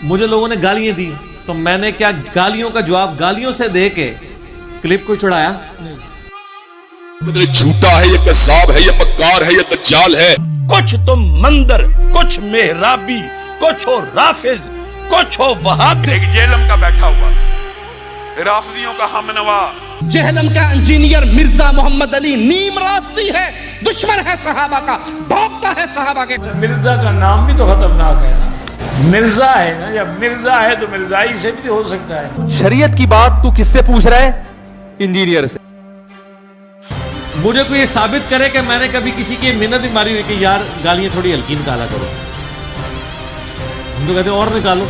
مجھے لوگوں نے گالیاں دی تو میں نے کیا گالیوں کا جواب گالیوں سے دے کے کلپ کو چڑھایا؟ جھوٹا ہے یہ کذاب ہے یہ مکار ہے یہ دجال ہے. کچھ تم مندر، کچھ محرابی، کچھ ہو رافض، کچھ ہو وہابی. ایک جہلم کا بیٹھا ہوا رافضیوں کا ہم نوا. جہنم کا انجینئر مرزا محمد علی نیم رافضی ہے، دشمن ہے صحابہ کا، بھوکتا ہے صحابہ کے. مرزا کا نام بھی تو خطرناک ہے نا. مرزا ہے نا، جب مرزا ہے تو مرزائی سے بھی ہو سکتا ہے. شریعت کی بات تو کس سے پوچھ رہا ہے؟ انجینئر سے. مجھے کوئی یہ ثابت کرے کہ میں نے کبھی کسی کی منت ماری ہوئی کہ یار گالیاں تھوڑی ہلکی نکالا کرو. ہم تو کہتے ہیں اور نکالو،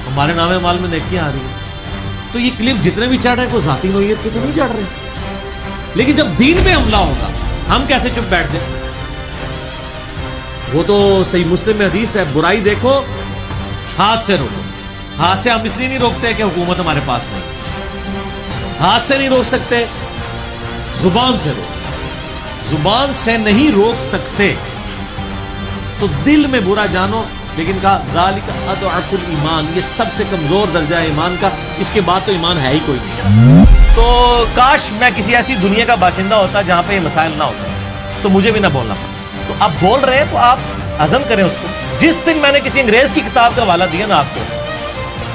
ہمارے نام مال میں نیکیاں آ رہی ہیں. تو یہ کلپ جتنے بھی چڑھ رہے ہیں کوئی ذاتی نوعیت کے تو نہیں چڑھ رہے، لیکن جب دین پہ حملہ ہوگا ہم کیسے چپ بیٹھ جائیں؟ وہ تو صحیح مسلم میں حدیث ہے، برائی دیکھو ہاتھ سے روکو. ہاتھ سے ہم اس لیے نہیں روکتے کہ حکومت ہمارے پاس نہیں، ہاتھ سے نہیں روک سکتے، زبان سے روک. زبان سے نہیں روک سکتے تو دل میں برا جانو، لیکن کہا ذالک اضعف الایمان، یہ سب سے کمزور درجہ ہے ایمان کا، اس کے بعد تو ایمان ہے ہی کوئی نہیں. تو کاش میں کسی ایسی دنیا کا باشندہ ہوتا جہاں پہ یہ مسائل نہ ہوتے تو مجھے بھی نہ بولنا پڑتا. تو آپ بول رہے ہیں تو آپ ہضم کریں اس کو. جس دن میں نے کسی انگریز کی کتاب کا حوالہ دیا نا آپ کو،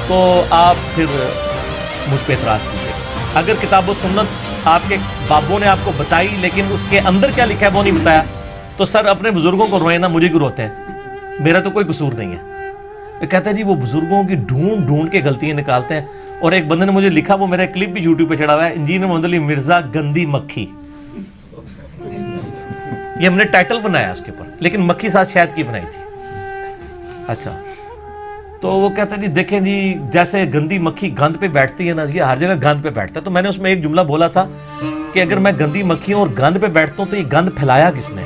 تو آپ پھر مجھ پہ اعتراض کیجیے. اگر کتاب و سنت آپ کے بابوں نے آپ کو بتائی لیکن اس کے اندر کیا لکھا ہے وہ نہیں بتایا، تو سر اپنے بزرگوں کو روئیں نا، مجھے کیوں روتے ہیں؟ میرا تو کوئی قصور نہیں ہے. کہتا ہے جی وہ بزرگوں کی ڈھونڈ ڈھونڈ کے غلطیاں نکالتے ہیں. اور ایک بندے نے مجھے لکھا، وہ میرا کلپ بھی یوٹیوب پہ چڑھا ہوا ہے، انجینئر محمد علی مرزا گندی مکھی. یہ ہم نے ٹائٹل بنایا اس کے اوپر، لیکن مکھی ساتھ شہد کی بنائی تھی. اچھا تو وہ کہتا ہے جی دیکھیں جی جیسے گندی مکھی گند پہ بیٹھتی ہے نا، یہ ہر جگہ گند پہ بیٹھتا ہے. تو میں نے اس میں ایک جملہ بولا تھا کہ اگر میں گندی مکھی ہوں اور گند پہ بیٹھتا ہوں تو یہ گند پھیلایا کس نے؟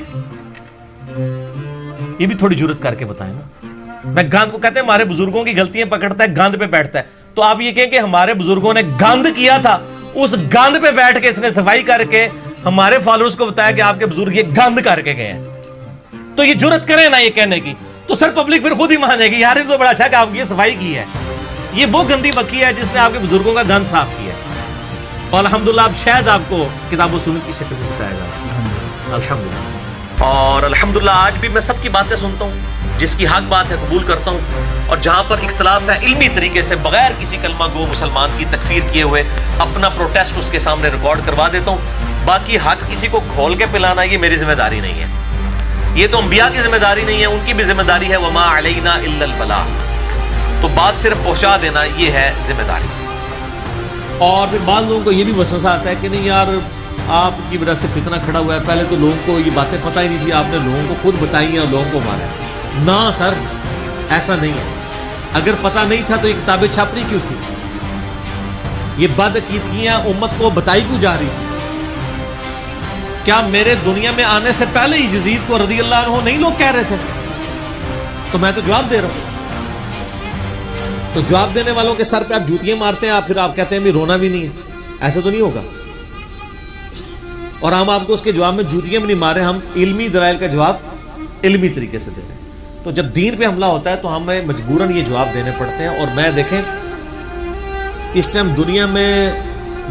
یہ بھی تھوڑی جرت کر کے بتائیں نا. میں گند کو کہتے ہیں ہمارے بزرگوں کی غلطیاں پکڑتا ہے، گند پہ بیٹھتا ہے. تو آپ یہ کہیں کہ ہمارے بزرگوں نے گند کیا تھا، اس گند پہ بیٹھ کے اس نے صفائی کر کے ہمارے فالوورز کو بتایا کہ آپ کے بزرگ یہ گند کر کے گئے ہیں. تو یہ جرت کریں نا یہ کہنے کی، تو سر پبلک پھر خود ہی مانے گی یار یہ تو بڑا اچھا کہ آپ کی یہ صفائی کی ہے. یہ وہ گندی مکھی ہے جس نے آپ کے بزرگوں کا گند صاف کیا ہے. اور الحمدللہ اب شاید آپ کو کتاب و سنت کی شکل میں بتایا گا الحمدللہ. اور الحمدللہ آج بھی میں سب کی باتیں سنتا ہوں، جس کی حق بات ہے قبول کرتا ہوں، اور جہاں پر اختلاف ہے علمی طریقے سے بغیر کسی کلمہ گو مسلمان کی تکفیر کیے ہوئے اپنا پروٹیسٹ اس کے سامنے ریکارڈ کروا دیتا ہوں. باقی حق کسی کو کھول کے پلانا یہ میری ذمہ داری نہیں ہے، یہ تو انبیاء کی ذمہ داری نہیں ہے، ان کی بھی ذمہ داری ہے وما علینا الا البلاغ. تو بات صرف پہنچا دینا یہ ہے ذمہ داری. اور پھر بعض لوگوں کو یہ بھی وسوسہ آتا ہے کہ نہیں یار آپ کی وجہ سے فتنہ کھڑا ہوا ہے، پہلے تو لوگوں کو یہ باتیں پتہ ہی نہیں تھی، آپ نے لوگوں کو خود بتائی ہیں اور لوگوں کو مارا. نہ سر ایسا نہیں ہے. اگر پتہ نہیں تھا تو یہ کتابیں چھاپنی کیوں تھی؟ یہ بد عقیدگیاں امت کو بتائی کیوں جا رہی تھی؟ کیا میرے دنیا میں آنے سے پہلے ہی یزید کو رضی اللہ عنہ نہیں لوگ کہہ رہے تھے؟ تو میں تو جواب دے رہا ہوں. تو جواب دینے والوں کے سر پہ آپ جوتیاں مارتے ہیں، آپ پھر آپ کہتے ہیں بھی رونا بھی نہیں ہے. ایسا تو نہیں ہوگا. اور ہم آپ کو اس کے جواب میں جوتیاں بھی نہیں مار رہے، ہم علمی دلائل کا جواب علمی طریقے سے دے رہے ہیں. تو جب دین پہ حملہ ہوتا ہے تو ہمیں مجبوراً یہ جواب دینے پڑتے ہیں. اور میں دیکھیں اس ٹائم دنیا میں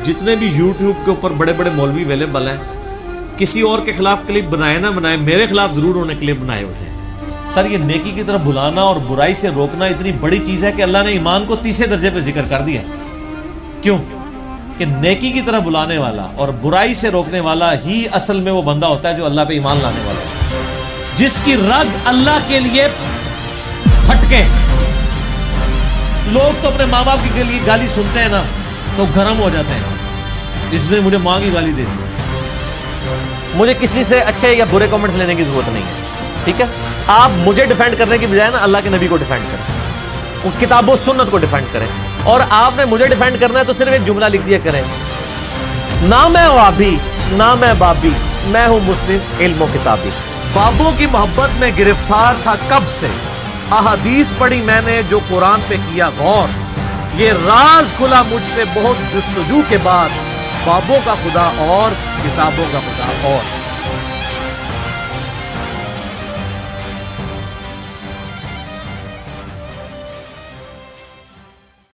جتنے بھی یوٹیوب کے اوپر بڑے بڑے مولوی اویلیبل ہیں، کسی اور کے خلاف کلپ بنائے نہ بنائے، میرے خلاف ضرور انہیں کلپ بنائے ہوتے ہیں. سر یہ نیکی کی طرف بلانا اور برائی سے روکنا اتنی بڑی چیز ہے کہ اللہ نے ایمان کو تیسرے درجے پہ ذکر کر دیا. کیوں کہ نیکی کی طرف بلانے والا اور برائی سے روکنے والا ہی اصل میں وہ بندہ ہوتا ہے جو اللہ پہ ایمان لانے والا ہے، جس کی رگ اللہ کے لیے پھٹکے. لوگ تو اپنے ماں باپ کی لیے گالی سنتے ہیں نا تو گرم ہو جاتے ہیں، اس نے مجھے ماں کی گالی دے دی. مجھے کسی سے اچھے یا برے کمنٹس لینے کی ضرورت نہیں ہے، ٹھیک ہے؟ آپ مجھے ڈیفینڈ کرنے کی بجائے نا اللہ کے نبی کو ڈیفینڈ کریں، کتاب و سنت کو ڈیفینڈ کریں. اور آپ نے مجھے ڈیفینڈ کرنا ہے تو صرف ایک جملہ لکھ دیا کریں، نہ میں وابی نہ میں بابی، میں ہوں مسلم علم و کتابی. بابوں کی محبت میں گرفتار تھا کب سے، احادیث پڑھی میں نے جو قرآن پہ کیا غور، یہ راز کھلا مجھ پہ بہت جستجو کے بعد، بابوں کا خدا اور کتابوں کا خدا اور.